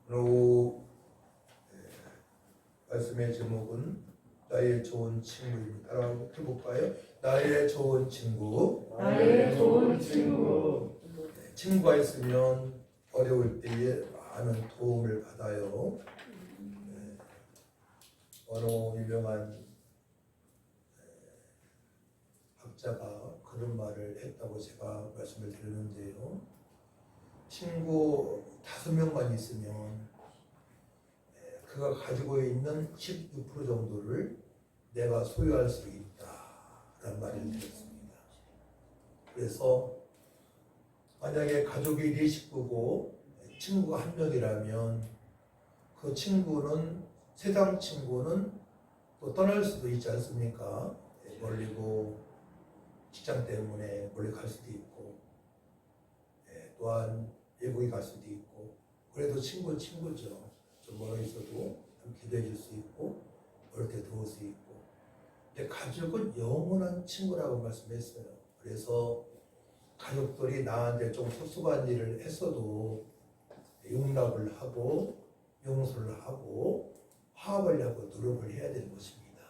오늘 말씀의 제목은 나의 좋은 친구입니다. 따라한번 해볼까요? 나의 좋은 친구. 나의 좋은 친구. 친구가 있으면 어려울 때에 많은 도움을 받아요. 어느 유명한 학자가 그런 말을 했다고 제가 말씀을 드렸는데요. 친구 5명만 있으면 그가 가지고 있는 16% 정도를 내가 소유할 수 있다라는 말을 들었습니다. 그래서 만약에 가족이 4식구고 친구가 1명이라면 그 친구는 세상 친구는 또 떠날 수도 있지 않습니까? 멀리고 직장 때문에 멀리 갈 수도 있고 또한 외국에 갈 수도 있고 그래도 친구는 친구죠. 좀 멀어 있어도 좀 기도해 줄 수 있고 어릴 때 도울 수 있고 근데 가족은 영원한 친구라고 말씀했어요. 그래서 가족들이 나한테 좀 섭섭한 일을 했어도 용납을 하고 용서를 하고 화합하려고 노력을 해야 되는 것입니다.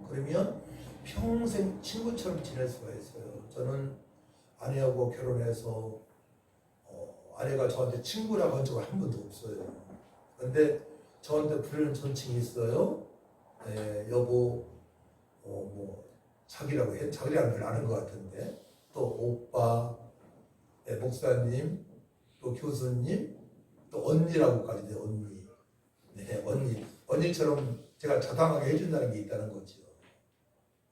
그러면 평생 친구처럼 지낼 수가 있어요. 저는 아내하고 결혼해서 아내가 저한테 친구라고 한 적은 한 번도 없어요. 근데 저한테 부르는 존칭이 있어요. 여보, 자기라고 해. 자기라는 걸 아는 것 같은데 또 오빠, 목사님, 또 교수님, 또 언니라고까지 돼요. 언니. 네, 언니처럼 제가 자상하게 해준다는 게 있다는 거죠.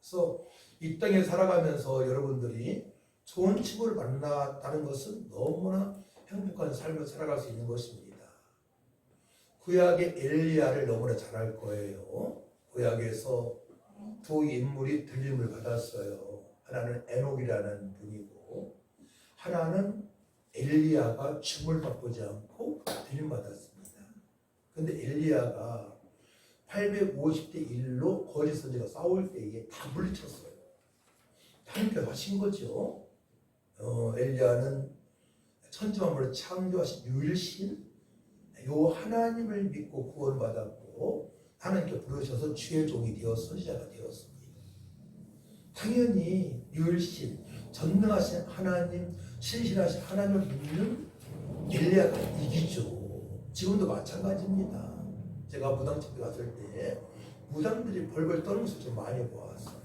그래서 이 땅에 살아가면서 여러분들이 좋은 친구를 만났다는 것은 너무나 행복한 삶을 살아갈 수 있는 것입니다. 구약의 엘리야를 너무나 잘 알 거예요. 구약에서 두 인물이 들림을 받았어요. 하나는 에녹이라는 분이고 하나는 엘리야가 죽음을 맛보지 않고 들림 받았습니다. 근데 엘리야가 850대 1로 거짓 선지가 싸울 때에 다 물리쳤어요. 하나님께서 하신 거죠. 엘리야는 천지만물을 창조하신 유일신 요 하나님을 믿고 구원받았고 하나님께 부르셔서 주의 종이 되어 선지자가 되었습니다. 당연히 유일신 전능하신 하나님 신실하신 하나님을 믿는 엘리야가 이기죠. 지금도 마찬가지입니다. 제가 무당 집에 갔을 때 무당들이 벌벌 떠는 것을 좀 많이 보았어요.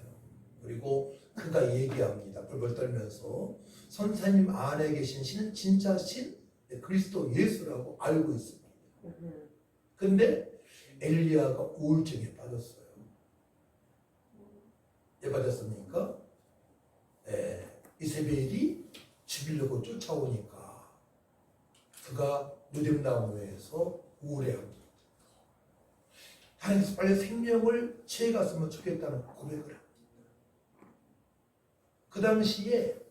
그리고 그가 얘기합니다. 벌벌 떨면서 선생님 안에 계신 신은 진짜 신 그리스도 예수라고 알고 있습니다. 근데 엘리야가 우울증에 빠졌어요. 왜 빠졌습니까? 이세벨이 죽이려고 쫓아오니까 그가 누뎀나무에서 우울해합니다. 하나님께서 빨리 생명을 취해갔으면 좋겠다는 고백을 합니다. 그 당시에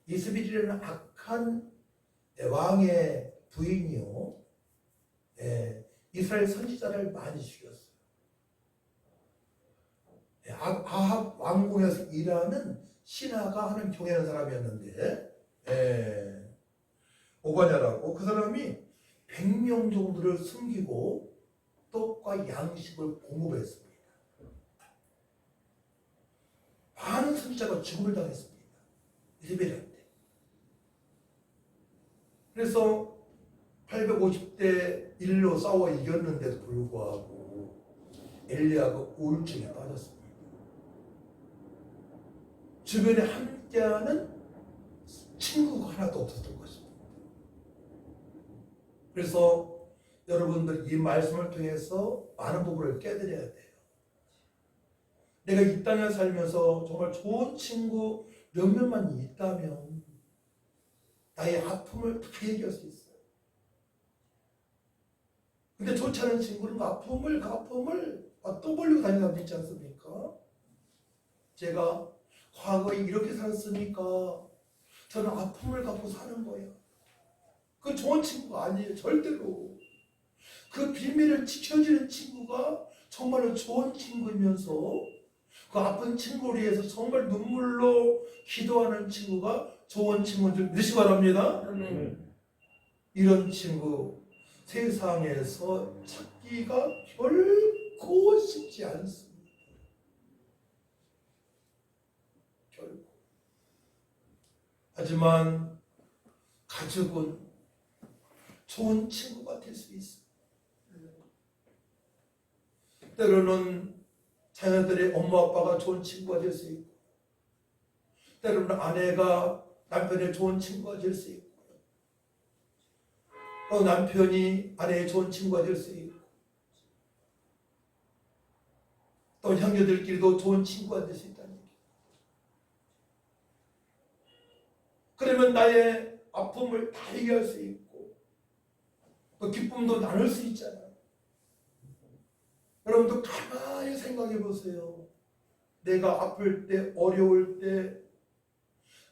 이세벨이라는 악한 왕의 부인이요, 이스라엘 선지자를 많이 죽였어요. 아합 왕궁에서 일하는 신하가 하는 경애하는 사람이었는데, 오바냐라고 그 사람이 100명 정도를 숨기고 떡과 양식을 공급했습니다. 많은 선지자가 죽음을 당했습니다. 이세벨한테. 그래서 850대 1로 싸워 이겼는데도 불구하고 엘리야가 우울증에 빠졌습니다. 주변에 함께하는 친구가 하나도 없었던 것입니다. 그래서 여러분들 이 말씀을 통해서 많은 부분을 깨달아야 돼요. 내가 이 땅에 살면서 정말 좋은 친구 몇몇만 있다면 나의 아픔을 다 얘기할 수 있어요. 근데 좋지 않은 친구는 그 아픔을 떠벌리고 다니는 사람도 있지 않습니까? 제가 과거에 이렇게 살았으니까 저는 아픔을 갖고 사는 거야. 그 좋은 친구가 아니에요. 절대로. 그 비밀을 지켜주는 친구가 정말로 좋은 친구이면서 그 아픈 친구를 위해서 정말 눈물로 기도하는 친구가 좋은 친구인 줄 믿으시기 바랍니다. 아멘. 이런 친구 세상에서 찾기가 결코 쉽지 않습니다. 결코. 하지만 가족은 좋은 친구가 될 수 있습니다. 때로는 자녀들의 엄마 아빠가 좋은 친구가 될 수 있고, 때로는 아내가 남편의 좋은 친구가 될 수 있고, 또 남편이 아내의 좋은 친구가 될 수 있고, 또 형제들끼리도 좋은 친구가 될 수 있다는 얘기예요. 그러면 나의 아픔을 다 얘기할 수 있고, 또 기쁨도 나눌 수 있잖아요. 여러분도 가만히 생각해 보세요. 내가 아플 때, 어려울 때,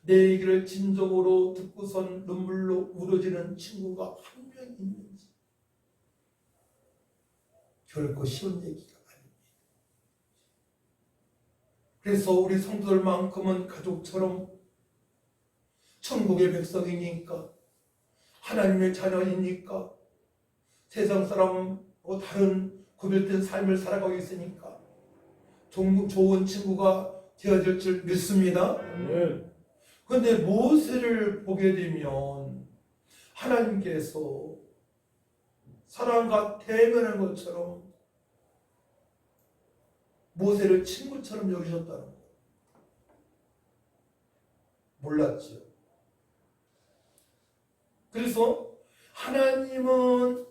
내 얘기를 진정으로 듣고선 눈물로 울어지는 친구가 한 명 있는지. 결코 쉬운 얘기가 아닙니다. 그래서 우리 성도들만큼은 가족처럼 천국의 백성이니까, 하나님의 자녀이니까, 세상 사람하고 다른 구별된 삶을 살아가고 있으니까 좋은 친구가 되어질 줄 믿습니다. 그런데 모세를 보게 되면 하나님께서 사람과 대면한 것처럼 모세를 친구처럼 여기셨다는 거예요. 몰랐죠. 그래서 하나님은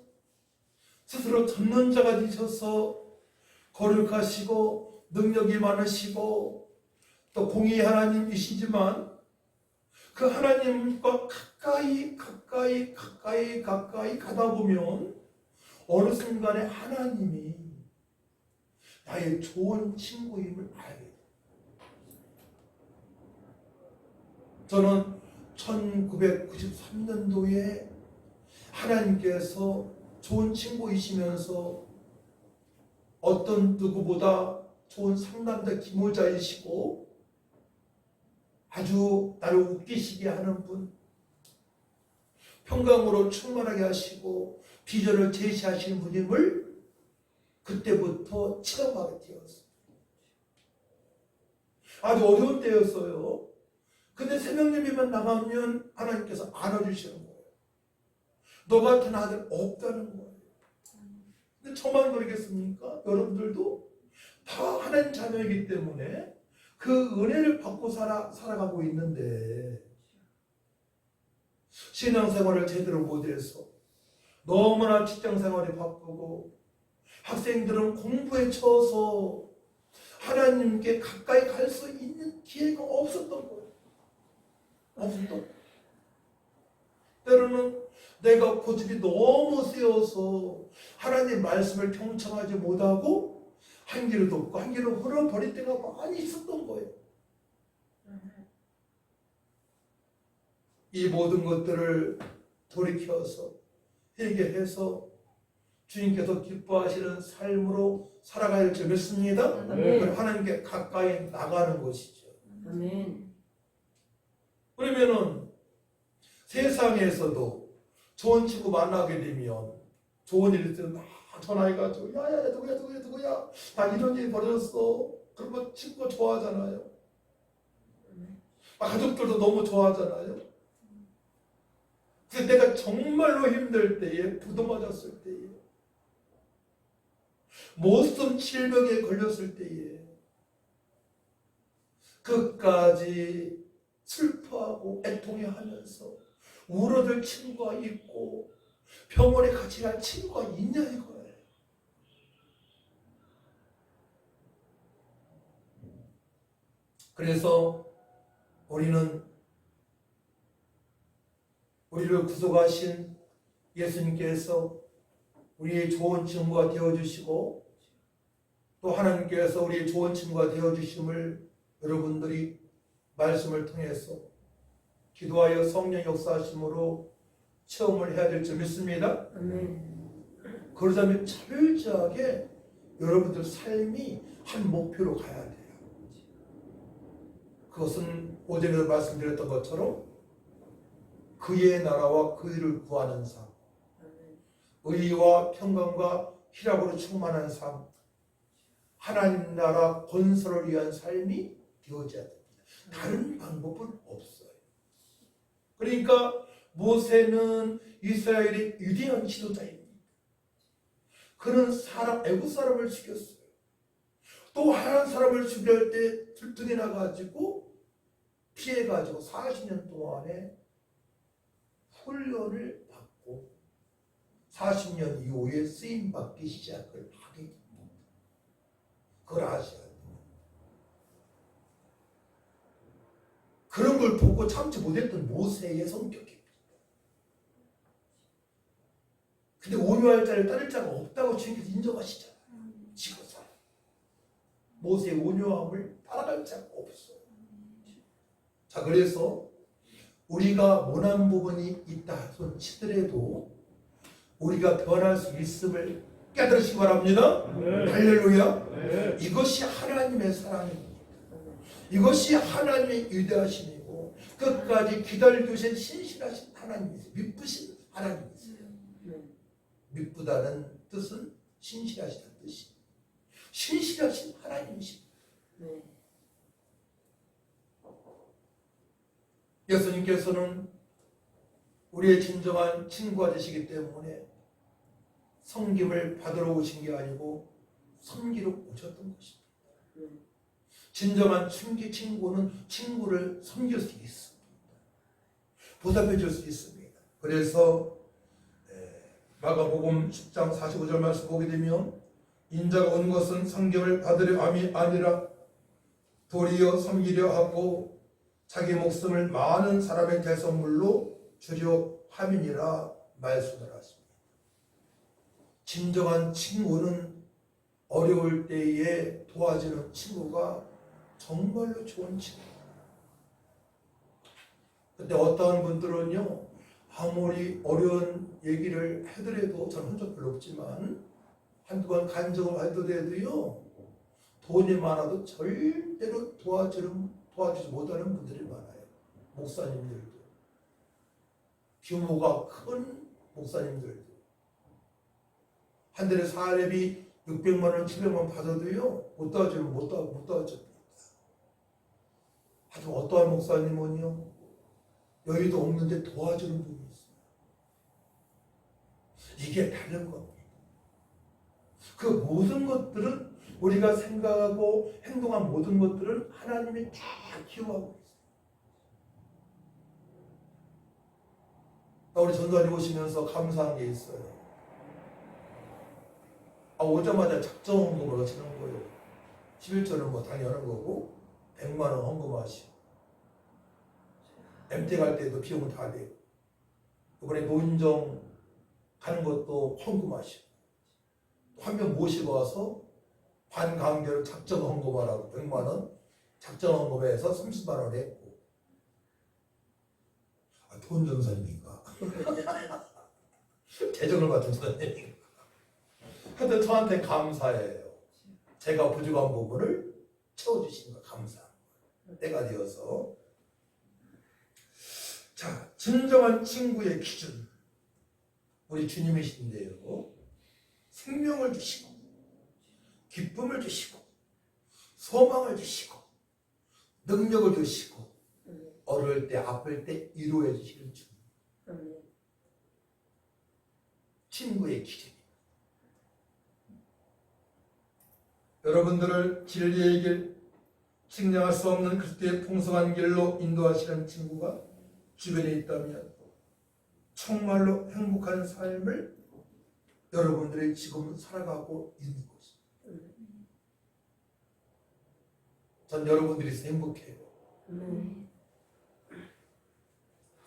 스스로 전능자가 되셔서 거룩하시고 능력이 많으시고 또 공의 하나님이시지만 그 하나님과 가까이 가다 보면 어느 순간에 하나님이 나의 좋은 친구임을 알게 돼요. 저는 1993년도에 하나님께서 좋은 친구이시면서 어떤 누구보다 좋은 상담자 기모자이시고 아주 나를 웃기시게 하는 분, 평강으로 충만하게 하시고 비전을 제시하시는 분임을 그때부터 체험하게 되었어요. 아주 어려운 때였어요. 근데 새벽예배만 나가면 하나님께서 안아주시는 거예요. 너 같은 아들 없다는 거예요. 근데 저만 그러겠습니까? 여러분들도 다 하나님 자녀이기 때문에 그 은혜를 받고 살아가고 있는데 신앙생활을 제대로 못해서 너무나 직장생활이 바쁘고 학생들은 공부에 쳐서 하나님께 가까이 갈 수 있는 기회가 없었던 거예요. 때로는 내가 고집이 너무 세어서 하나님 말씀을 경청하지 못하고 한 길을 돕고 한 길을 흘러버릴 때가 많이 있었던 거예요. 이 모든 것들을 돌이켜서 회개해서 주님께서 기뻐하시는 삶으로 살아가야 할 줄 믿습니다. 하나님께 가까이 나가는 것이죠. 아멘. 그러면은 세상에서도 좋은 친구 만나게 되면 좋은 일 있으면 전화해가지고 야야야 누구야 나 이런 일이 벌어졌어. 그러면 친구가 좋아하잖아요. 가족들도 너무 좋아하잖아요. 그래서 내가 정말로 힘들 때에 부도 맞았을 때에 모성 질병에 걸렸을 때에 끝까지 슬퍼하고 애통해하면서 울어줄 친구가 있고 병원에 같이 갈 친구가 있냐 이거예요. 그래서 우리는 우리를 구속하신 예수님께서 우리의 좋은 친구가 되어주시고 또 하나님께서 우리의 좋은 친구가 되어주심을 여러분들이 말씀을 통해서 기도하여 성령 역사하심으로 체험을 해야 될 줄 믿습니다. 그러자면 철저하게 여러분들 삶이 한 목표로 가야 돼요. 그것은 오전에도 말씀드렸던 것처럼 그의 나라와 그 일을 구하는 삶, 의와 평강과 희락으로 충만한 삶, 하나님 나라 건설을 위한 삶이 되어져야 됩니다. 다른 방법은 없어요. 그러니까 모세는 이스라엘의 위대한 지도자입니다. 그는 애국 사람을 죽였어요. 또 한 사람을 죽일 때 들등에 나가지고 피해가지고 40년 동안에 훈련을 받고 40년 이후에 쓰임받기 시작을 하게 됩니다. 그걸 아셔야 돼요. 그런 걸 보고 참지 못했던 모세의 성격입니다. 근데 온유할 자를 따를 자가 없다고 주님께서 인정하시잖아요. 지고서 모세의 온유함을 따라갈 자가 없어요. 자, 그래서 우리가 모난 부분이 있다 손치더라도 우리가 변할 수 있음을 깨달으시기 바랍니다. 네. 할렐루야. 네. 이것이 하나님의 사랑입니다. 이것이 하나님의 위대하심이고 끝까지 기다려주신 신실하신 하나님이세요. 미쁘신 하나님이세요. 미쁘다는 뜻은 신실하시다는 뜻이. 신실하신 하나님이십니다. 예수님께서는 우리의 진정한 친구가 되시기 때문에 섬김을 받으러 오신 게 아니고 섬기러 오셨던 것입니다. 진정한 친구는 친구를 섬길 수 있습니다. 보답해 줄 수 있습니다. 그래서 마가복음 10장 45절 말씀 보게 되면 인자가 온 것은 섬김을 받으려 함이 아니라 도리어 섬기려 하고 자기 목숨을 많은 사람의 대성물로 주려 함이니라 말씀을 하십니다. 진정한 친구는 어려울 때에 도와주는 친구가 정말로 좋은 친구입니다. 근데 어떠한 분들은요, 아무리 어려운 얘기를 해더라도, 저는 한 적 별로 없지만 한두 번 간증을 하더라도요, 돈이 많아도 절대로 도와주지 못하는 분들이 많아요. 목사님들도, 규모가 큰 목사님들도 한 달에 사례비 600만 원, 700만 원 받아도요, 못 도와줍니다. 하지만 어떠한 목사님은요, 여유도 없는데 도와주는 분이 있어요. 이게 다른 겁니다. 그 모든 것들은, 우리가 생각하고 행동한 모든 것들은 하나님이 다 기록하고 있어요. 우리 전도사님 오시면서 감사한 게 있어요. 오자마자 작정 헌금을 하시는 거예요. 11조는 뭐 당연한 거고 100만 원 헌금하시고 MT 갈 때도 비용은 다 되고 이번에 노인정 가는 것도 헌금하시고 한 명 모시고 와서 반강제로 작정 헌금하라고 100만 원 작정 헌금해서 30만 원 했고 돈 전사님인가? 재정을 맡은 전사님인가? 하여튼 저한테 감사해요. 제가 부족한 부분을 채워주시는 거 감사합니다. 때가 되어서. 자, 진정한 친구의 기준, 우리 주님이신데요, 생명을 주시고 기쁨을 주시고 소망을 주시고 능력을 주시고 어려울 때 아플 때 위로해 주시는 주님. 친구의 기준. 여러분들을 진리의 길, 측량할 수 없는 그리스도의 풍성한 길로 인도하시는 친구가 주변에 있다면 정말로 행복한 삶을 여러분들이 지금 살아가고 있는 것입니다. 전 여러분들이 있어 행복해요.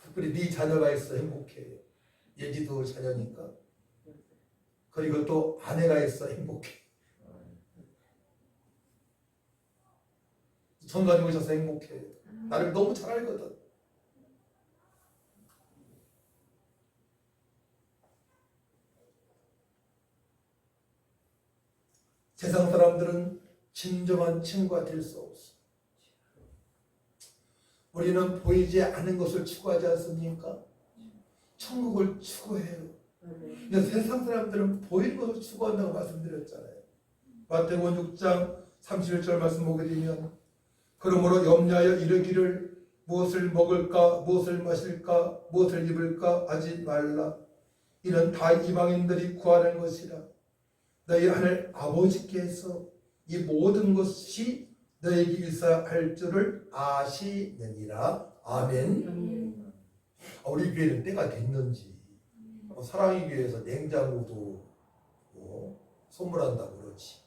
특별히 네 자녀가 있어 행복해요. 예지도 자녀니까. 그리고 또 아내가 있어 행복해. 전도사님 오셔서 행복해. 나를 너무 잘 알거든. 세상 사람들은 진정한 친구가 될 수 없어. 우리는 보이지 않는 것을 추구하지 않습니까? 천국을 추구해요. 근데 세상 사람들은 보이는 것을 추구한다고 말씀드렸잖아요. 마태복음 6장 31절 말씀 보게 되면 그러므로 염려하여 이르기를 무엇을 먹을까 무엇을 마실까 무엇을 입을까 하지 말라. 이는 다 이방인들이 구하는 것이라. 너희 하늘 아버지께서 이 모든 것이 너에게 있어야 할 줄을 아시느니라. 아멘. 우리 교회는 때가 됐는지 사랑의 교회에서 냉장고도 선물한다고 그러지.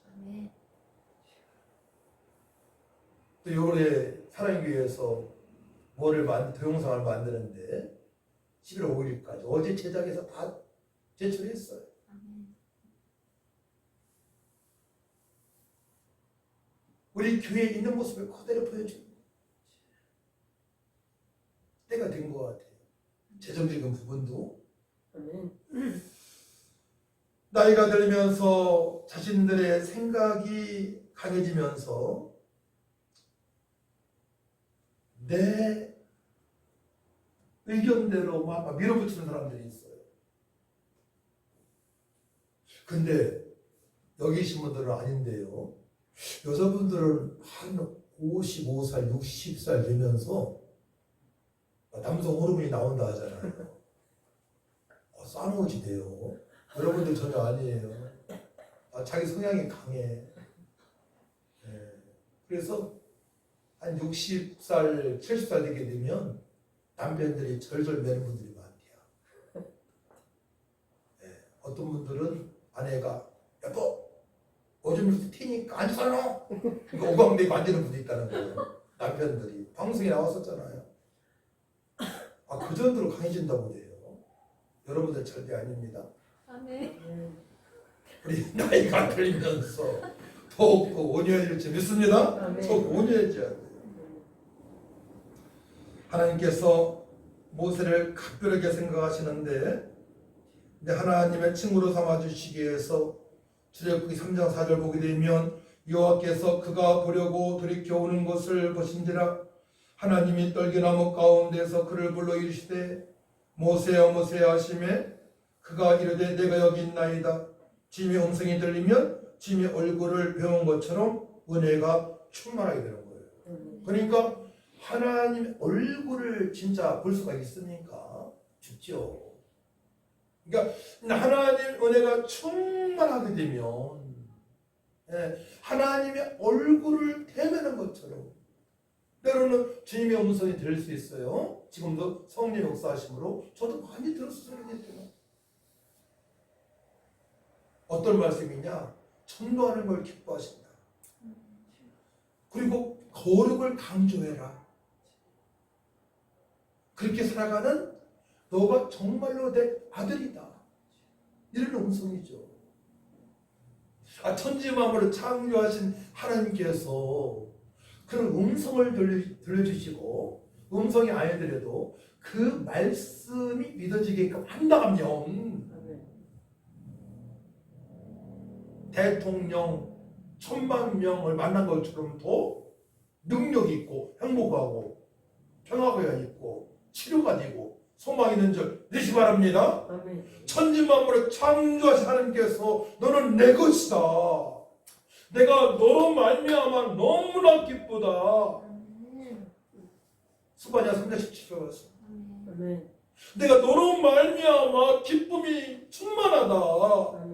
또 요번에 사랑의 교회에서 동영상을 만드는데 11월 5일까지 어제 제작해서 다 제출했어요. 우리 교회에 있는 모습을 그대로 보여주는 때가 된 것 같아요. 재정적인 부분도 나이가 들면서 자신들의 생각이 강해지면서 내 의견대로 막 밀어붙이는 사람들이 있어요. 근데 여기 계신 분들은 아닌데요. 여자분들은 한 55살, 60살 되면서 남성 호르몬이 나온다 하잖아요. 싸놓지 돼요. 여러분들 전혀 아니에요. 자기 성향이 강해. 그래서 한 60살, 70살 되게 되면 남편들이 절절 매는 분들이 많대요. 어떤 분들은 아내가 여보 오줌 튀니까 안 살아. 그러니까 오광내고 앉는 분도 있다는 거예요. 남편들이 방송에 나왔었잖아요. 그 정도로 강해진다고 돼요. 여러분들 절대 아닙니다. 우리 나이가 들면서 더욱 온유해질 줄 믿습니다. 더욱 온유해져야 돼요. 하나님께서 모세를 각별하게 생각하시는데 하나님의 친구로 삼아주시기 위해서 출애굽기 3장 4절 보게 되면 여호와께서 그가 보려고 돌이켜오는 것을 보신지라 하나님이 떨기나무 가운데서 그를 불러 이르시되 모세야 모세야 하시매 그가 이르되 내가 여기 있나이다. 주님의 음성이 들리면 주님의 얼굴을 배운 것처럼 은혜가 충만하게 되는 거예요. 그러니까 하나님의 얼굴을 진짜 볼 수가 있습니까? 죽죠. 그러니까 하나님 은혜가 충만하게 되면 하나님의 얼굴을 대면한 것처럼 때로는 주님의 음성이 들릴 수 있어요. 지금도 성령 역사하심으로 저도 많이 들었어요. 어떤 말씀이냐? 전도하는 걸 기뻐하신다. 그리고 거룩을 강조해라. 그렇게 살아가는 너가 정말로 내 아들이다. 이런 음성이죠. 천지만물을 창조하신 하나님께서 그런 음성을 들려주시고 음성이 아니더라도 그 말씀이 믿어지게끔 한다면 대통령 10,000명을 만난 것처럼 더 능력 있고 행복하고 평화가 있고 치료가 되고 소망이 있는 줄 믿으시 바랍니다. 천지만물을 창조하신 하나님께서 너는 내 것이다. 내가 너 말미암아 너무나 기쁘다. 스바냐 3장 17절 말씀. 내가 너로 말미암아 기쁨이 충만하다.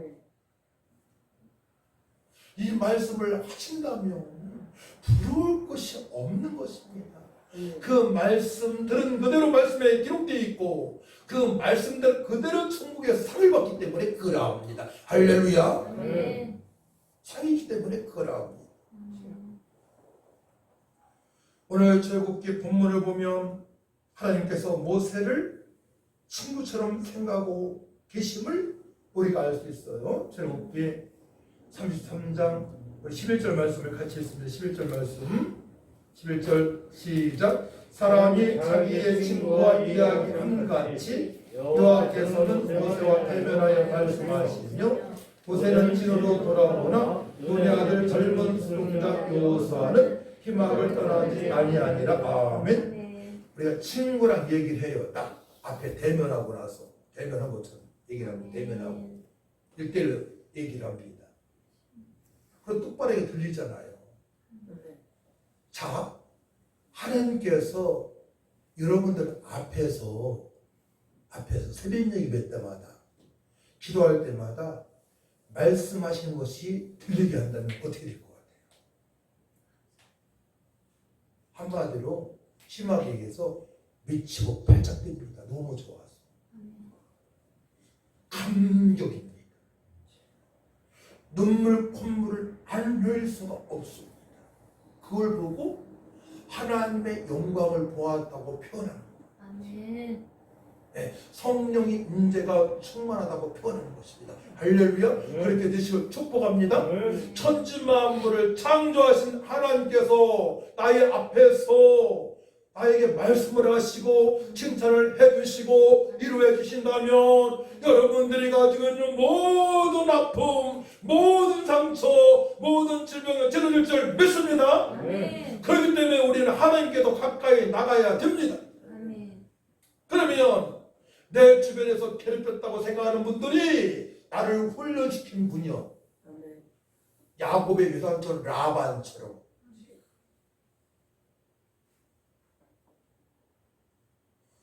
이 말씀을 하신다면 부러울 것이 없는 것입니다. 그 말씀들은 그대로 말씀에 기록되어 있고 그 말씀들 그대로 천국에서 상을 받기 때문에 그러합니다. 할렐루야. 상이기 때문에 그러합니다. 오늘 출애굽기 본문을 보면 하나님께서 모세를 친구처럼 생각하고 계심을 우리가 알 수 있어요. 출애굽기 33장 11절 말씀을 같이 읽습니다. 11절 말씀 11절 시작. 사람이 자기의 친구와 이야기한 같이 여호와께서는 모세와 대면하여 말씀하시며 모세는 진으로 돌아오나 눈의 아들 젊은 수동자 여호수아는 희망을 떠나지 아니하니라. 아멘. 우리가 친구랑 얘기를 해요. 딱 앞에 대면하고 나서 대면한 것처럼 얘기를 하고 대면하고 1대1로 얘기를 합니다. 그럼 똑바르게 들리잖아요. 자, 하나님께서 여러분들 앞에서 새벽 예배 때마다 기도할 때마다 말씀하시는 것이 들리게 한다면 어떻게 될 것 같아요? 한마디로 심하게 얘기해서 미치고 발작됩니다. 너무 좋아서. 감격입니다. 눈물 콧물을 안 흘릴 수가 없습니다. 그걸 보고 하나님의 영광을 보았다고 표현합니다. 아멘. 네, 성령의 임재가 충만하다고 표현하는 것입니다. 할렐루야. 그렇게 되시길 축복합니다. 천지 만물을 창조하신 하나님께서 나의 앞에서 나에게 말씀을 하시고 칭찬을 해주시고 이루어 주신다면 여러분들이 가지고 있는 모든 아픔, 모든 상처, 모든 질병을 치료될 줄 믿습니다. 아멘. 그렇기 때문에 우리는 하나님께도 가까이 나가야 됩니다. 아멘. 그러면 내 주변에서 괴롭혔다고 생각하는 분들이 나를 훈련시킨 분이요. 야곱의 유산처럼 라반처럼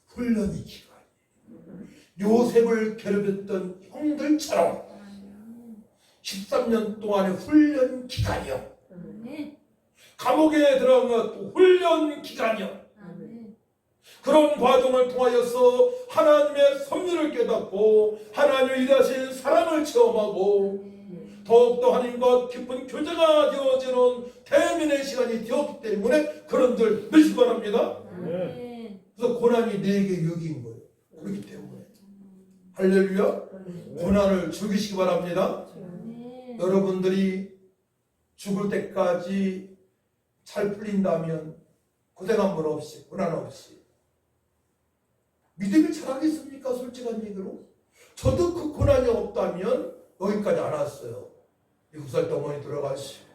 훈련이 기간이에요. 요셉을 괴롭혔던 형들처럼 13년 동안의 훈련 기간이요. 아멘. 감옥에 들어간 것도 훈련 기간이요. 아멘. 그런 과정을 통하여서 하나님의 섭리를 깨닫고 하나님의 일하신 사랑을 체험하고 더욱더 하나님과 깊은 교제가 되어지는 대면의 시간이 되었기 때문에 그런들 믿으시기 바랍니다. 아멘. 그래서 고난이 내게 유익인 거예요. 그렇기 때문에 할렐루야. 고난을 즐기시기 바랍니다. 아멘. 여러분들이 죽을 때까지 잘 풀린다면 고생한 분 없이 고난 없이 믿음이 잘하겠습니까? 솔직한 얘기로 저도 그 고난이 없다면 여기까지 안 왔어요. 7살 때 어머니 들어가시고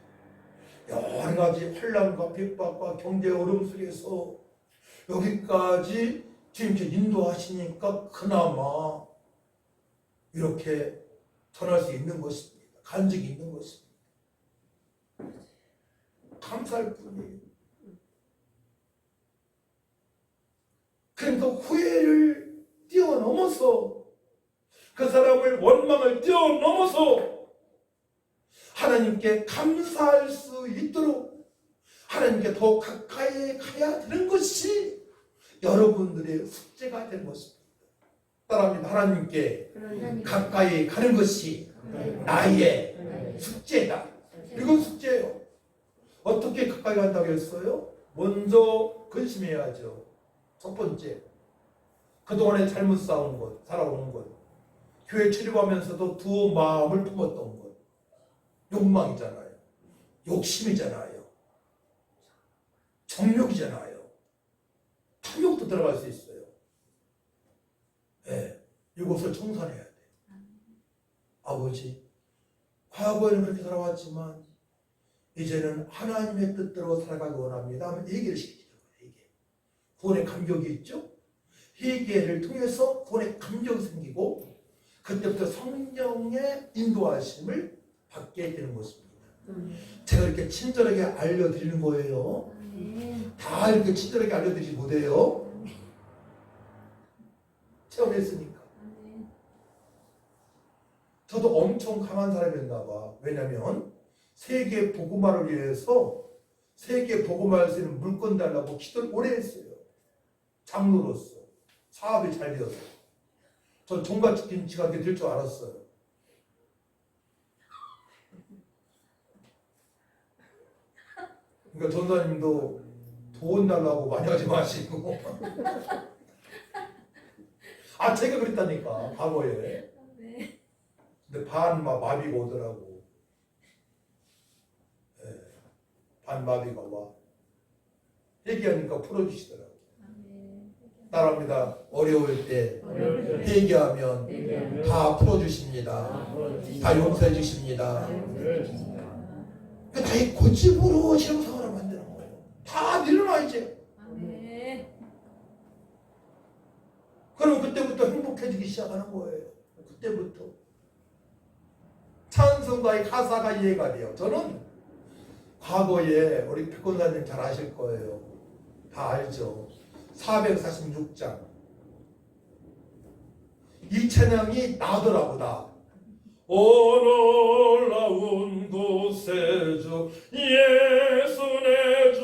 여러 가지 환난과 핍박과 경제 어려움 속에서 여기까지 주님께 인도하시니까 그나마 이렇게 전할 수 있는 것입니다. 간증이 있는 것입니다. 감사할 뿐이에요. 그러니까 후회를 뛰어넘어서 그 사람을 원망을 뛰어넘어서 하나님께 감사할 수 있도록 하나님께 더 가까이 가야 되는 것이 여러분들의 숙제가 되는 것입니다. 따라합니다. 하나님께 가까이 가는 것이 나의 숙제다. 이건 숙제예요. 어떻게 가까이 간다고 했어요? 먼저 근심해야죠. 첫 번째, 그동안에 잘못 싸운 것, 살아온 것, 교회 출입하면서도 두 마음을 품었던 것, 욕망이잖아요. 욕심이잖아요. 정욕이잖아요. 탐욕도 들어갈 수 있어요. 네, 이것을 청산해야 돼. 아버지, 과거에는 그렇게 살아왔지만 이제는 하나님의 뜻대로 살아가기 원합니다 하면 회개를 시키죠. 회개. 구원의 감격이 있죠. 회개를 통해서 구원의 감격이 생기고 그때부터 성령의 인도하심을 받게 되는 것입니다. 제가 이렇게 친절하게 알려드리는 거예요. 다 이렇게 친절하게 알려드리지 못해요. 체험했으니까. 저도 엄청 강한 사람이었나 봐. 왜냐면 세계 복음화를 위해서 세계 복음화할 수 있는 물건 달라고 기도를 오래 했어요. 장로로서 사업이 잘 되었어요. 저 종갓집 김치가 그렇게 될 줄 알았어요. 그러니까 전사님도 돈 달라고 많이 하지 마시고 아 제가 그랬다니까 과거에. 근데 마비가 오더라고. 예, 마비가 와. 회개하니까 풀어주시더라고. 따라합니다. 어려울 때 회개하면 다 풀어주십니다. 다 용서해 주십니다. 그 나의 고집으로 신앙생활을 만드는 거예요. 다 밀어놔 이제. 그럼 그때부터 행복해지기 시작하는 거예요. 그때부터 찬송가의 가사가 이해가 돼요. 저는 과거에 우리 백권사님 잘 아실 거예요. 다 알죠. 446장 이 찬양이 나더라고. 나 오 놀라운 곳에 주 예수 내주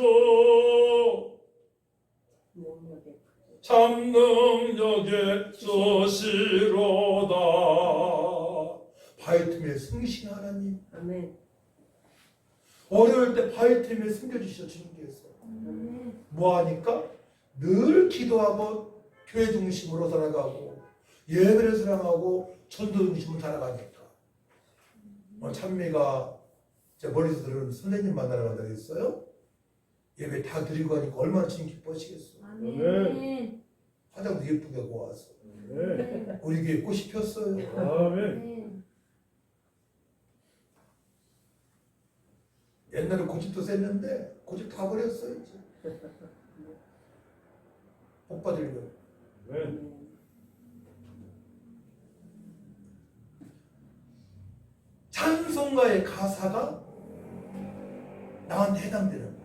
참 능력의 주시로다. 바위 틈에 숨기신 하나님, 아멘. 어려울 때 바위 틈에 숨겨주시죠. 주님께서 아멘. 뭐하니까? 늘 기도하고 교회 중심으로 살아가고 예배를 사랑하고 전도 중심으로 살아가니까. 찬미가 제 머리에서 들은 선생님 만나러 간다고 했어요. 예배 다 드리고 하니까 얼마나 주님 기뻐하시겠어요. 아멘. 화장도 예쁘게 하고 와서 네. 우리 교회 꽃이 폈어요. 아멘. 아멘. 옛날에 고집도 셌는데 고집 다 버렸어요 이제. 복 받으려고. 네. 찬송가의 가사가 나한테 해당되는 거예요.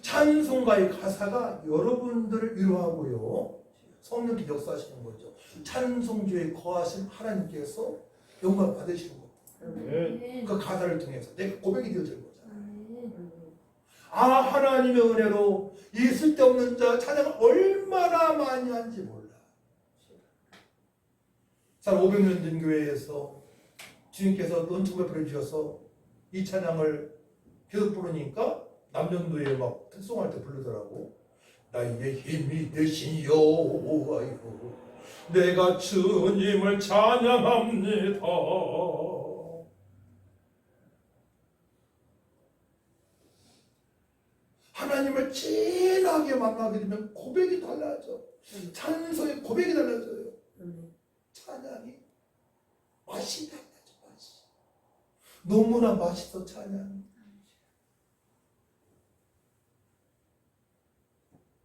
찬송가의 가사가 여러분들을 위로하고요. 성령께 역사하시는 거죠. 찬송주에 거하신 하나님께서 영광 받으시는 거예요. 아멘. 그 가사를 통해서 내가 고백이 되어지는 거잖아요. 아멘. 아, 하나님의 은혜로 이 쓸데없는 자 찬양을 얼마나 많이 한지 몰라. 산 500년 된 교회에서 주님께서 은총 베풀어 주셔서 이 찬양을 계속 부르니까 남년도에 막 특송할 때 부르더라고. 나의 힘이 되시요 아이고 내가 주님을 찬양합니다. 하나님을 진하게 만나게 되면 고백이 달라져. 찬송의 고백이 달라져요. 찬양이 맛이 달라져. 맛이 너무나 맛있어. 찬양이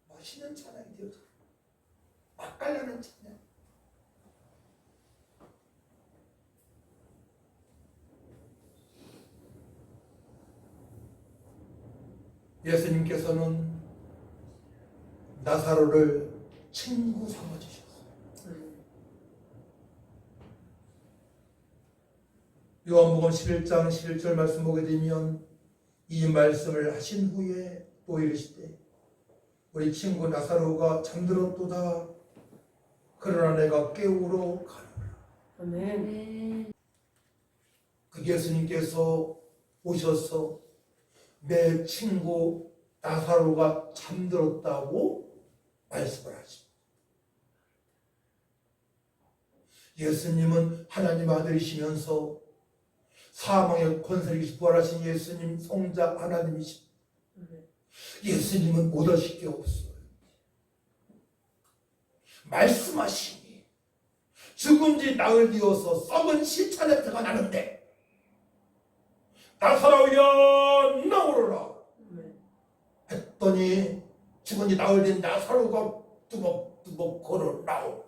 맛있는 찬양이 되어져. 맛깔나는 찬양. 예수님께서는 나사로를 친구 삼아주셨어요. 요한복음 11장 11절 말씀 보게 되면 이 말씀을 하신 후에 또 이르시되 우리 친구 나사로가 잠들었도다. 그러나 내가 깨우러 가노라. 아멘. 아멘. 그 예수님께서 오셔서 내 친구 나사로가 잠들었다고 말씀을 하십니다. 예수님은 하나님 아들이시면서 사망의 권세를 이기시 부활하신 예수님 성자 하나님이십니다. 예수님은 못하실 게 없어요. 말씀하시니 죽은 지 나흘 되어서 썩은 시차 냄새가 나는데 나사로야 나오너라 했더니 죽은 지 나흘 된 나사로가 뚜벅뚜벅 걸어 나옵니다.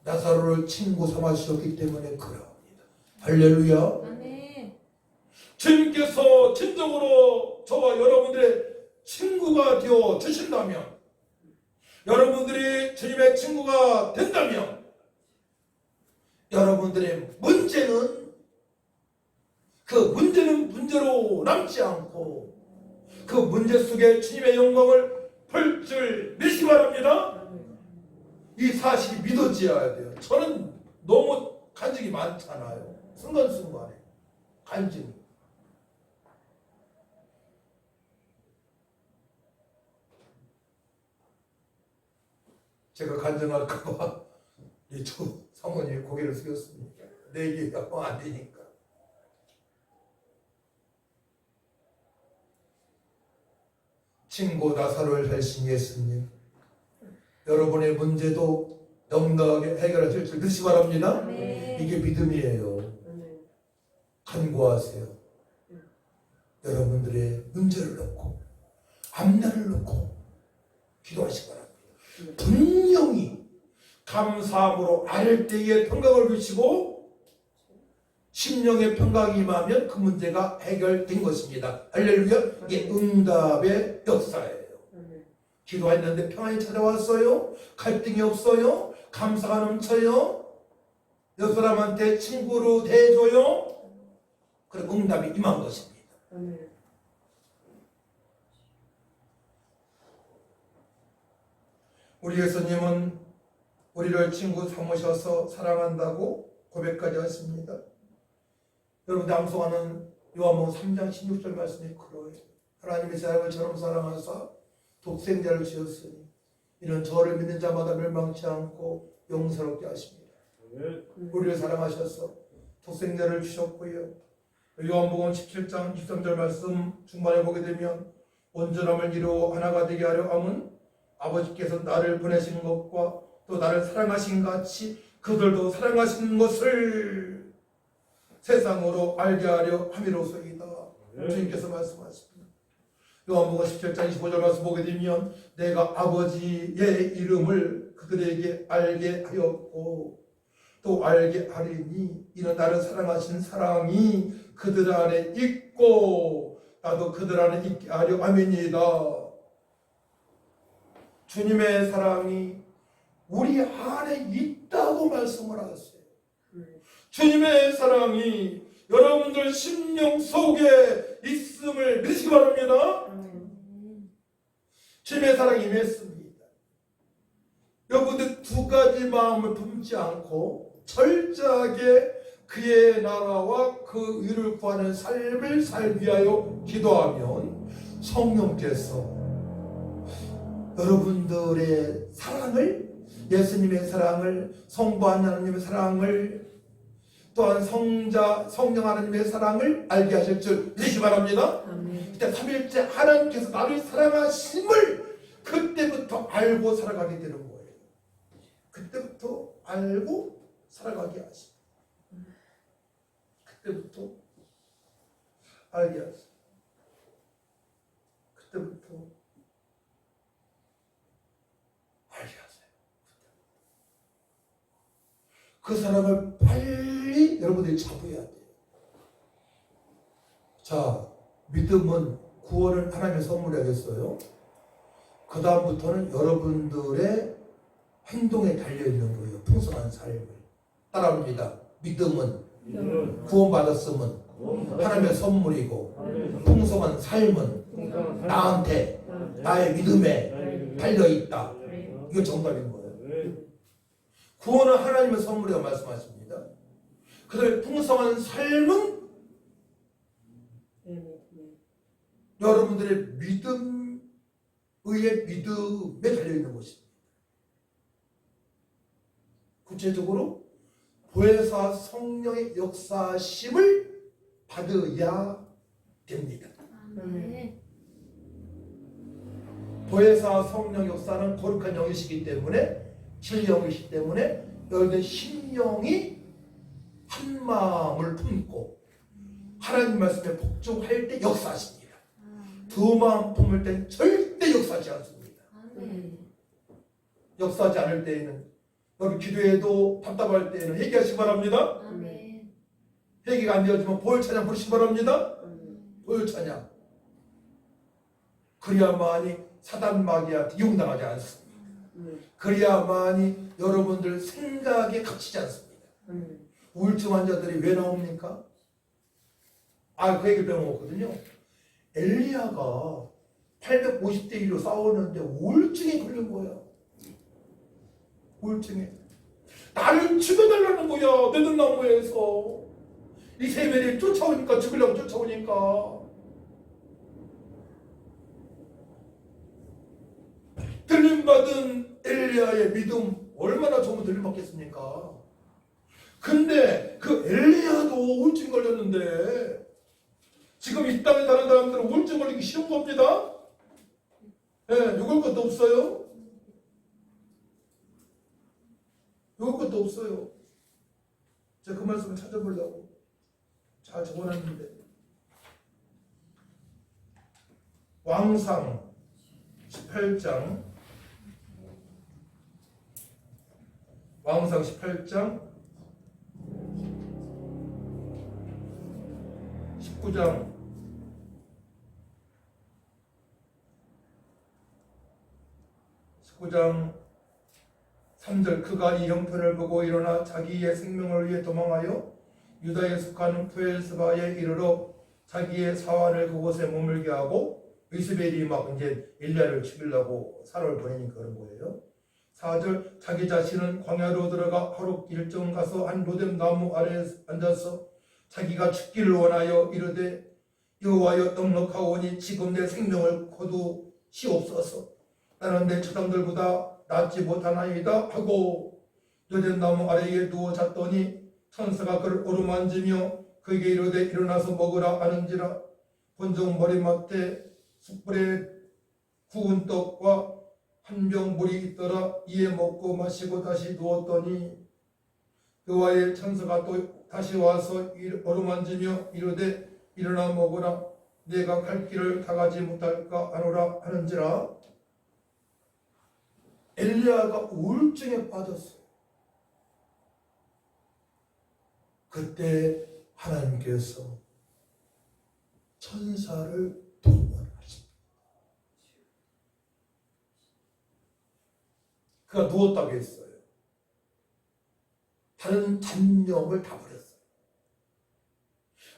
나사로를 친구 삼아 주셨기 때문에 그러합니다. 할렐루야. 아멘. 주님께서 진정으로 저와 여러분들의 친구가 되어 주신다면, 여러분들이 주님의 친구가 된다면, 여러분들의 문제는 그 문제는 문제로 남지 않고 그 문제 속에 주님의 영광을 볼 줄 믿으시기 바랍니다. 이 사실이 믿어져야 돼요. 저는 너무 간증이 많잖아요. 순간순간에 간증이. 제가 간증할까봐 이쪽 사모님이 고개를 숙였습니다. 내 얘기가 안 되니까. 친구 나사로를 하신 예수님, 여러분의 문제도 넉넉하게 해결하실 줄 믿으시기 바랍니다. 아멘. 이게 믿음이에요. 간구하세요. 여러분들의 문제를 놓고 앞날을 놓고 기도하시기 바랍니다. 분명히 감사함으로 알 때에 평강을 주시고 심령의 평강이 임하면 그 문제가 해결된 것입니다. 할렐루야. 이게 응답의 역사예요. 기도했는데 평안이 찾아왔어요. 갈등이 없어요. 감사가 넘쳐요. 옆 사람한테 친구로 대줘요. 그럼 응답이 임한 것입니다. 우리 예수님은 우리를 친구 삼으셔서 사랑한다고 고백까지 하십니다. 여러분 낭송하는 요한복음 3장 16절 말씀이 그러해요. 하나님의 사람을 저처럼 사랑하사 독생자를 주셨으니 이는 저를 믿는 자마다 멸망치 않고 영생롭게 하십니다. 우리를 사랑하셔서 독생자를 주셨고요. 요한복음 17장 23절 말씀 중반에 보게 되면 온전함을 이루어 하나가 되게 하려 함은 아버지께서 나를 보내신 것과 또 나를 사랑하신 같이 그들도 사랑하신 것을 세상으로 알게 하려 함이로소이다. 주님께서 말씀하십니다. 요한복음 17장 25절 말씀 보게 되면 내가 아버지의 이름을 그들에게 알게 하였고 또 알게 하리니 이는 나를 사랑하신 사랑이 그들 안에 있고 나도 그들 안에 있게 하려 함이니이다. 주님의 사랑이 우리 안에 있다고 말씀을 하셨어요. 주님의 사랑이 여러분들 심령 속에 있음을 믿으시기 바랍니다. 주님의 사랑이 임했습니다. 여러분들 두 가지 마음을 품지 않고 철저하게 그의 나라와 그 의를 구하는 삶을 살기 위하여 기도하면 성령께서 여러분들의 사랑을, 예수님의 사랑을, 성부 하나님의 사랑을, 또한 성령 하나님의 사랑을 알게 하실 줄 믿으시기 바랍니다. 그때 삼일째 하나님께서 나를 사랑하심을 그때부터 알고 살아가게 되는 거예요. 그때부터 알고 살아가게 하십니다. 그때부터 알게 하십니다. 그때부터 알게 하세요. 그 사람을 빨리 여러분들이 잡아야 돼요. 자, 믿음은 구원을 하나님의 선물이겠어요. 그 다음부터는 여러분들의 행동에 달려있는 거예요. 풍성한 삶을 따라합니다. 믿음은 구원받았음은 하나님의 선물이고 풍성한 삶은 나한테 나의 믿음에 달려있다. 이게 정답인 거예요. 구원은 하나님의 선물이라고 말씀하십니다. 그다음에 풍성한 삶은 여러분들의 믿음에 달려있는 것입니다. 구체적으로 보혜사 성령의 역사심을 받아야 됩니다. 보혜사 성령 역사는 거룩한 영이시기 때문에 진영이시기 때문에 여러분의 심령이 한 마음을 품고 하나님 말씀에 복종할 때 역사하십니다. 두 마음 품을 땐 절대 역사하지 않습니다. 역사하지 않을 때에는 여러분 기도해도 답답할 때에는 회개하시기 바랍니다. 회개가 안 되어지면 보혈 찬양 부르시기 바랍니다. 보혈 찬양. 그래야만이 사단 마귀한테 이용당하지 않습니다. 그래야만이 여러분들 생각에 갇히지 않습니다. 우울증 환자들이 왜 나옵니까? 그 얘기를 빼먹었거든요. 엘리야가 850대 1로 싸우는데 우울증에 걸린 거야. 우울증에. 나를 죽여달라는 거야. 느닷나무에서. 이세벨이 쫓아오니까, 죽이려고 쫓아오니까. 들림받은 엘리야의 믿음 얼마나 좋으면 들림받겠습니까? 근데 그 엘리야도 우울증 걸렸는데 지금 이 땅에 사는 사람들은 우울증 걸리기 쉬운 겁니다. 욕할 것도 없어요. 욕할 것도 없어요. 제가 그 말씀을 찾아보려고 잘 적어놨는데 왕상 18장 왕상 18장 19장 3절 그가 이 형편을 보고 일어나 자기의 생명을 위해 도망하여 유다에 속하는 부엘스바에 이르러 자기의 사환을 그곳에 머물게 하고 이스벨이 막 이제 엘리야를 죽이려고 사람을 보내니까 그런 거예요. 4절 자기 자신은 광야로 들어가 하루 일정 가서 한 로뎀 나무 아래에 앉아서 자기가 죽기를 원하여 이르되 여호와여 넉넉하오니 지금 내 생명을 거두시옵소서. 나는 내 조상들보다 낫지 못하나이다 하고 로뎀 나무 아래에 누워 잤더니 천사가 그를 어루만지며 그에게 이르되 일어나서 먹으라 하는지라. 본종 머리맡에 숯불에 구운 떡과 한 병 물이 있더라. 이에 먹고 마시고 다시 누웠더니 여호와의 천사가 또 다시 와서 어루만지며 이르되 일어나 먹으라. 내가 갈 길을 다 가지 못할까 하노라 하는지라. 엘리야가 우울증에 빠졌어요. 그때 하나님께서 천사를 동원하십니다. 그가 누웠다고 했어요. 다른 잡념을 다 버렸어요.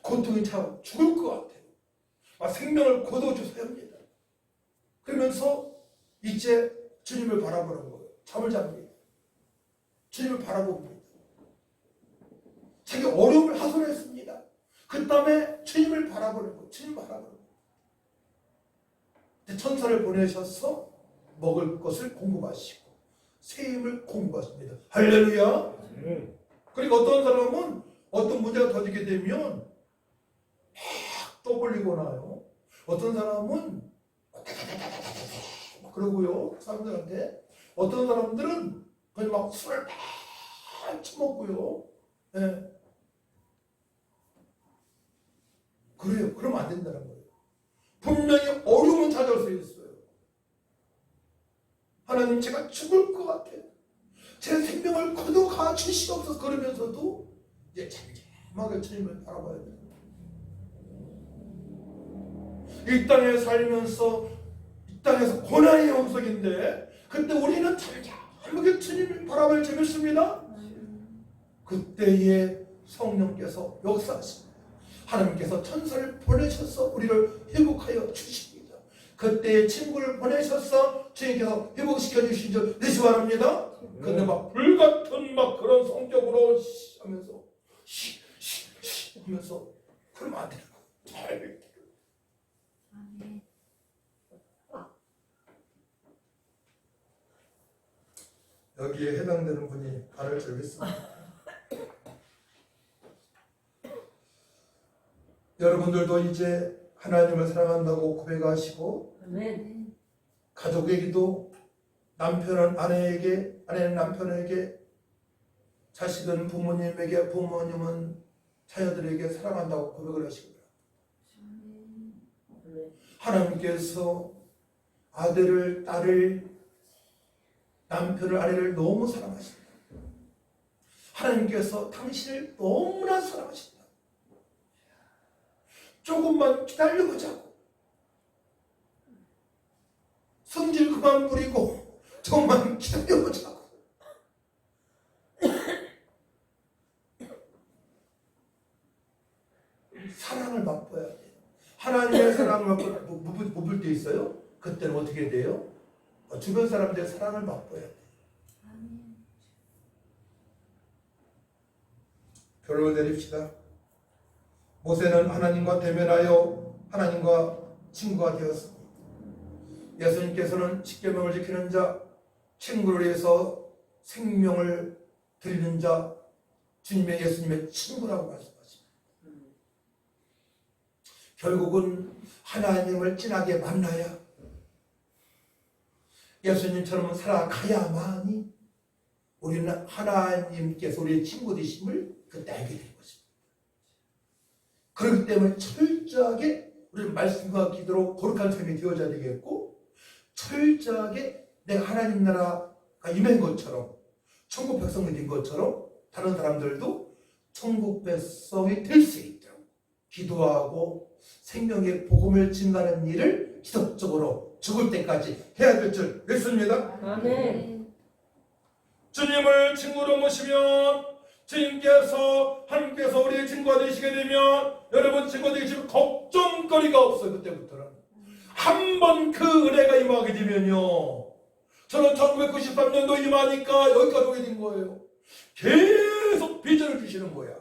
고통이 참 죽을 것 같아요. 생명을 거둬주셔야 합니다. 그러면서 이제 주님을 바라보는 거예요. 잠을 잡니다. 주님을 바라봅니다. 자기 어려움을 하소연했습니다. 그 다음에 주님을 바라보는 거예요. 주님 바라보는 거예요. 천사를 보내셔서 먹을 것을 공급하시고 새 힘을 공급하십니다. 할렐루야. 그리고 어떤 사람은 어떤 문제가 터지게 되면 막 떠벌리고 나요. 어떤 사람은 그러고요. 사람들한테 어떤 사람들은 그냥 막 술을 막 처먹고요. 네. 그래요. 그러면 안 된다는 거예요. 분명히 어려움은 찾아올 수 있어요. 하나님 제가 죽을 것 같아요. 제 생명을 거둬가 주시옵소서. 그러면서도 이제 잠잠하게 주님을 바라봐야 돼요. 이 땅에 살면서 이 땅에서 고난의 영속인데 그때 우리는 잠잠하게 주님을 바라볼 재밌습니다. 그때에 성령께서 역사하십니다. 하나님께서 천사를 보내셔서 우리를 회복하여 주십니다. 그때에 친구를 보내셔서 주님께서 회복시켜 주신 줄 믿으시 바랍니다. 근데 막 불같은 막 그런 성격으로 하면서 하면서 그러면 안 되는 거예요. 잘 여기에 해당되는 분이 발을 들겠습니다. 여러분들도 이제 하나님을 사랑한다고 고백하시고 아멘. 가족에게도 남편은 아내에게, 아내는 남편에게, 자식은 부모님에게, 부모님은 자녀들에게 사랑한다고 고백을 하시고요. 하나님께서 아들을, 딸을, 남편을, 아내를 너무 사랑하십니다. 하나님께서 당신을 너무나 사랑하십니다. 조금만 기다려보자고. 성질 그만 부리고 조금만 기다려보자고. 사랑을 맛봐야 돼요. 하나님의 사랑을 맛볼 때 있어요. 그때는 어떻게 돼요? 주변 사람들의 사랑을 맛봐야 돼요. 결론을 내립시다. 모세는 하나님과 대면하여 하나님과 친구가 되었습니다. 예수님께서는 십계명을 지키는 자, 친구를 위해서 생명을 드리는 자, 주님의 예수님의 친구라고 말씀하십니다. 결국은 하나님을 진하게 만나야 예수님처럼 살아가야만이 우리는 하나님께서 우리의 친구 되심을 그때 알게 되는 것입니다. 그렇기 때문에 철저하게 우리는 말씀과 기도로 거룩한 삶이 되어져야 되겠고, 철저하게 내가 하나님 나라가 임한 것처럼 천국 백성이 된 것처럼 다른 사람들도 천국 백성이 될 수 있도록 기도하고 생명의 복음을 증가하는 일을 지속적으로 죽을 때까지 해야 될 줄 믿습니다. 아멘. 주님을 친구로 모시면 주님께서 하나님께서 우리의 친구가 되시게 되면 여러분 친구가 되시면 걱정거리가 없어요. 그때부터는 한 번 그 은혜가 임하게 되면요, 저는 1993년도 임하니까 여기까지 오게 된 거예요. 계속 비전을 주시는 거야.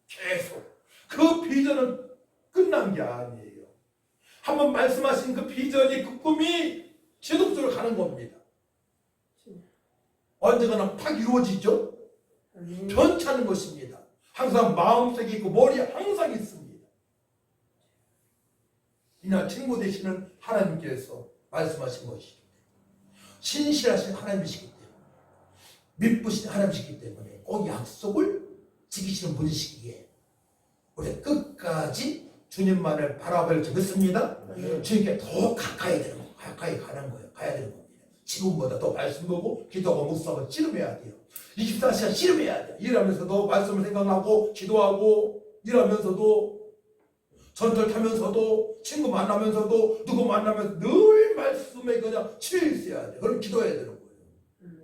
계속 그 비전은 끝난 게 아니에요. 한번 말씀하신 그 비전이, 그 꿈이 지속적으로 가는 겁니다. 언젠가는 팍 이루어지죠. 변찮은 것입니다. 항상 마음속에 있고 머리에 항상 있습니다. 이나 친구 되시는 하나님께서 말씀하신 것이기 때문에, 신실하신 하나님이시기 때문에, 믿으신 하나님이시기 때문에 꼭 약속을 지키시는 분이시기에 우리 끝까지 주님만을 바라볼 줄 믿습니다. 주님께 더 가까이 되는 거, 가까이 가는 거예요. 가야 되는 겁니다. 지금보다 더 말씀 보고 기도하고 묵상하고 씨름해야 돼요. 24시간 씨름해야 돼요. 일하면서도 말씀을 생각하고 기도하고, 일하면서도 전철 타면서도 친구 만나면서도 누구 만나면서 늘 말씀에 그냥 치여 있어야 돼요. 그럼 기도해야 되는 거예요.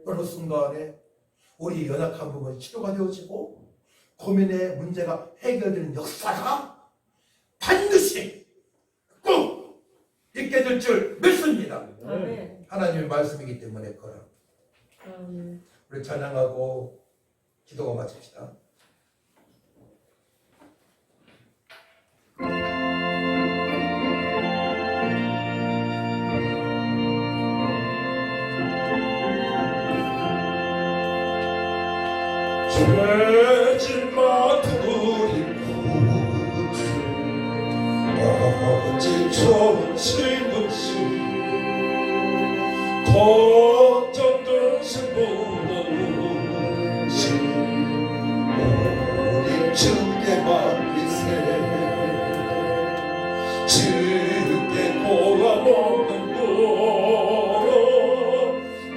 어느 순간에 우리 연약한 부분이 치료가 되어지고 고민의 문제가 해결되는 역사가 반드시 꼭 있게 될 줄 믿습니다. 아멘. 하나님의 말씀이기 때문에 그럼 아멘. 우리 찬양하고 기도가 마칩시다. 죄진 맡은 우리 구주 어찌 좋은 친구시 걱정되신 분은지 우리 주께 맡기세 주께 고가 먹는 거로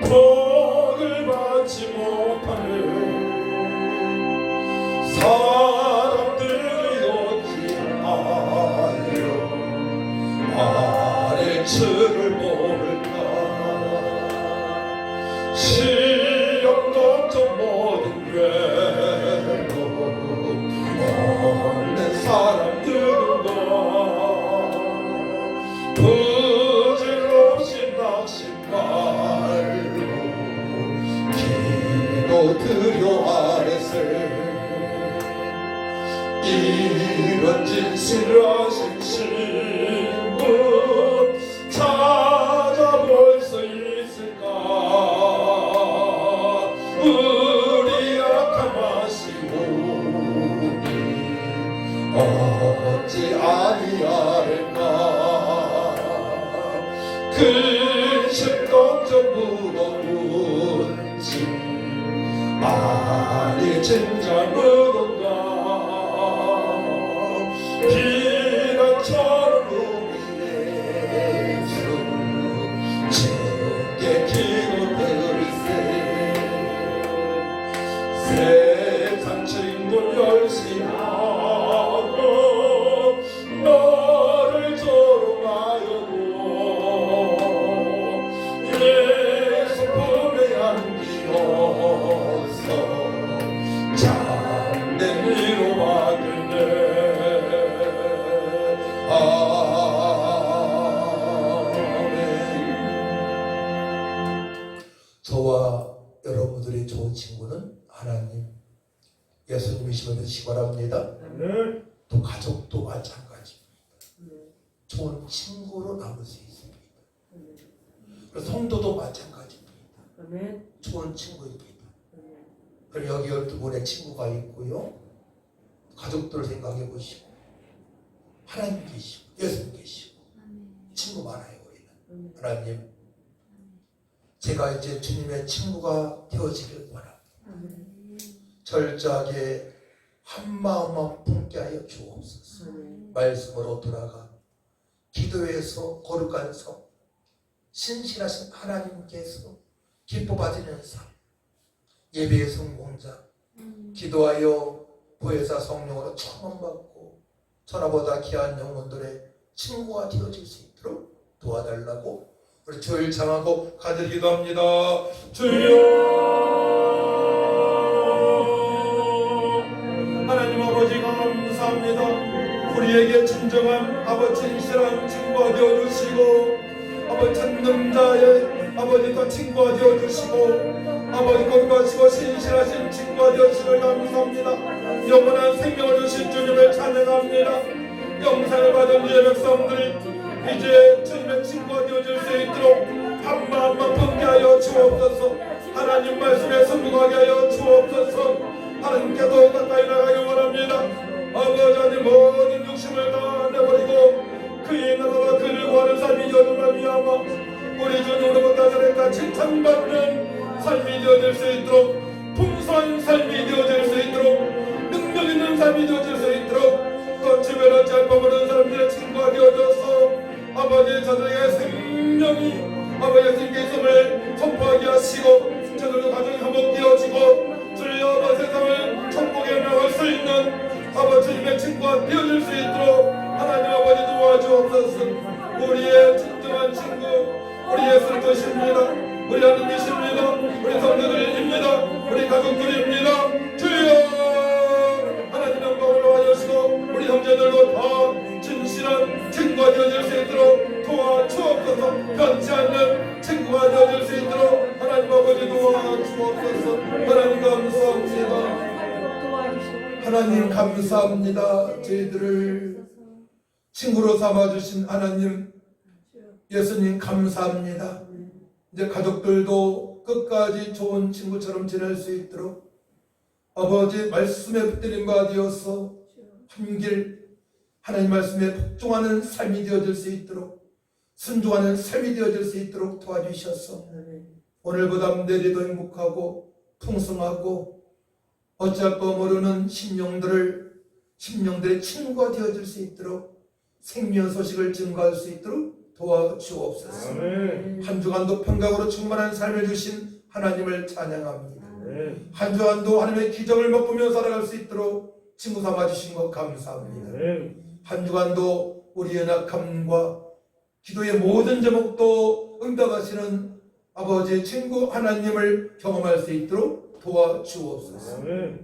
복을 받지 못하네 사람들이 어찌하여 아래 줄을 모를까 시험 걱정 모든 괴로움 없는 사람들과 부질없이 낙심 말고 기도 드려 아래세 이런 진실하신 친구 찾아볼 수 있을까 우리 약한 마시오니 어찌 아니할까 근심 걱정 무거운 짐 아니 진짜 무거운가 비난처럼 우리의 주 주께 기도드리세 세상 친구 열심히 하고 너를 조롱하여도 예수 품에 안기어서 참된 위로받으네 저와 여러분들의 좋은 친구는 하나님, 예수님이시면 되시기 바랍니다. 또 가족도 마찬가지입니다. 좋은 친구로 남을 수 있습니다. 그리고 성도도 마찬가지입니다. 좋은 친구입니다. 그럼 여기 12분의 친구가 있고요. 가족들을 생각해 보시고 하나님 계시고 예수님 계시고 친구 많아요. 우리는 하나님, 제가 이제 주님의 친구가 되어지길 원합니다. 철저하게 한마음만 품게 하여 주옵소서. 말씀으로 돌아가 기도에서 거룩한 성, 신실하신 하나님께서 기뻐 받으는 삶, 예배의 성공자, 기도하여 보혜사 성령으로 청원받고 천하보다 귀한 영혼들의 친구가 되어질 수 있도록 도와달라고 우리 주를 장하고 간절히 기도합니다. 주여, 하나님 아버지 감사합니다. 우리에게 진정한 아버지 진실한 친구가 되어주시고 아버지 찾는 자의 아버지가 친구가 되어주시고 아버지 거룩하시고 신실하신 친구가 되어주심을 감사합니다. 영원한 생명을 주신 주님을 찬양합니다. 영상을 받은 주의 백성들이 이제 주님의 친구가 되어줄 수 있도록 한마음만 품게 하여 주옵소서. 하나님 말씀에 순종하게 하여 주옵소서. 하나님께도 가까이 나가기 원합니다. 아버지 하나님 모든 욕심을 다 내버리고 그의 나라와 그를 구하는 삶이 되어주마 미야마 우리 주님으로부터 저래까 칭찬받는 삶이 되어질 수 있도록 풍성한 삶이 되어질 수 있도록 능력 있는 삶이 되어질 수 있도록 또 주변을 잘 버무는 사람들의 친구가 되어져서 아버지 저들에게 생명이 아버지 주님께 있음을 선포하게 하시고 저들도 가정이 화목되어지고 주여 아버지 세상을 천국에 나갈 수 있는 아버지 주님의 친구가 되어질 수 있도록 하나님 아버지 도와주옵소서. 우리의 진정한 친구 우리 예수를 드십니다. 우리 하나님이십니다. 우리 성도들입니다. 우리 가족들입니다. 주여 하나님 영광을 도와주시고 우리 형제들도 다 진실한 친구가 되어질 수 있도록 도와주옵소서. 변치 않는 친구가 되어질 수 있도록 하나님 아버지 도와주옵소서. 하나님 감사합니다. 하나님 감사합니다. 저희들을 친구로 삼아주신 하나님 예수님 감사합니다. 이제 가족들도 끝까지 좋은 친구처럼 지낼 수 있도록 아버지 말씀에 붙들린 바 되어서 한길 하나님 말씀에 복종하는 삶이 되어질 수 있도록 순종하는 삶이 되어질 수 있도록 도와주셔서 오늘보다 내일도 행복하고 풍성하고 어찌할 바 모르는 심령들의 친구가 되어질 수 있도록 생명 소식을 증거할 수 있도록 도와주옵소서. 한 주간도 평강으로 충만한 삶을 주신 하나님을 찬양합니다. 한 주간도 하나님의 기적을 맛보며 살아갈 수 있도록 친구 삼아주신 것 감사합니다. 한 주간도 우리의 낙함과 기도의 모든 제목도 응답하시는 아버지의 친구 하나님을 경험할 수 있도록 도와주옵소서.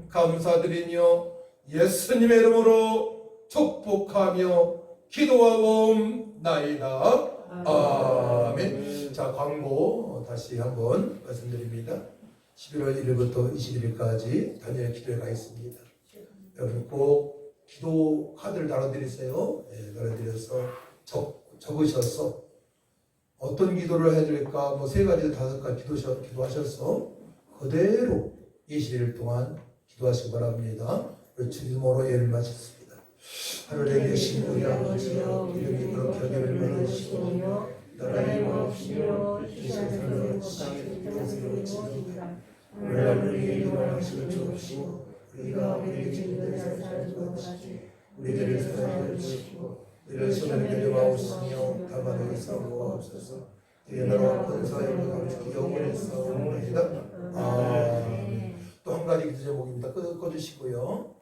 감사드리며 예수님의 이름으로 축복하며 기도하옵나이다. 아멘. 자, 광고 다시 한번 말씀드립니다. 11월 1일부터 21일까지 단일 기도회 가 있습니다. 여러분 꼭 기도 카드를 나눠드리세요. 나눠드려서 적으셔서 어떤 기도를 해드릴까 뭐 3가지 5가지 기도하셔서 그대로 20일 동안 기도하시기 바랍니다. 주님으로 예를 마쳤습니다. 하늘에 계신 우리 아버지여 이름이 그렇게 하기를 받으시고 나라의 마옵시며 이세상을 어찌하게 뜻대로 지니까 오늘 우리에게 일용할 것을 주옵시고 우리가 우리에게 진들을 사하지 마시고 우리들을 사하지 마시고 우리를 시험에 들여 마옵시며 다만 우리 싸우고 없어서 이 나라와 권세와 영광이 영원히 싸우옵나이다. 또 한 가지 기도 제목입니다. 꺼주시고요.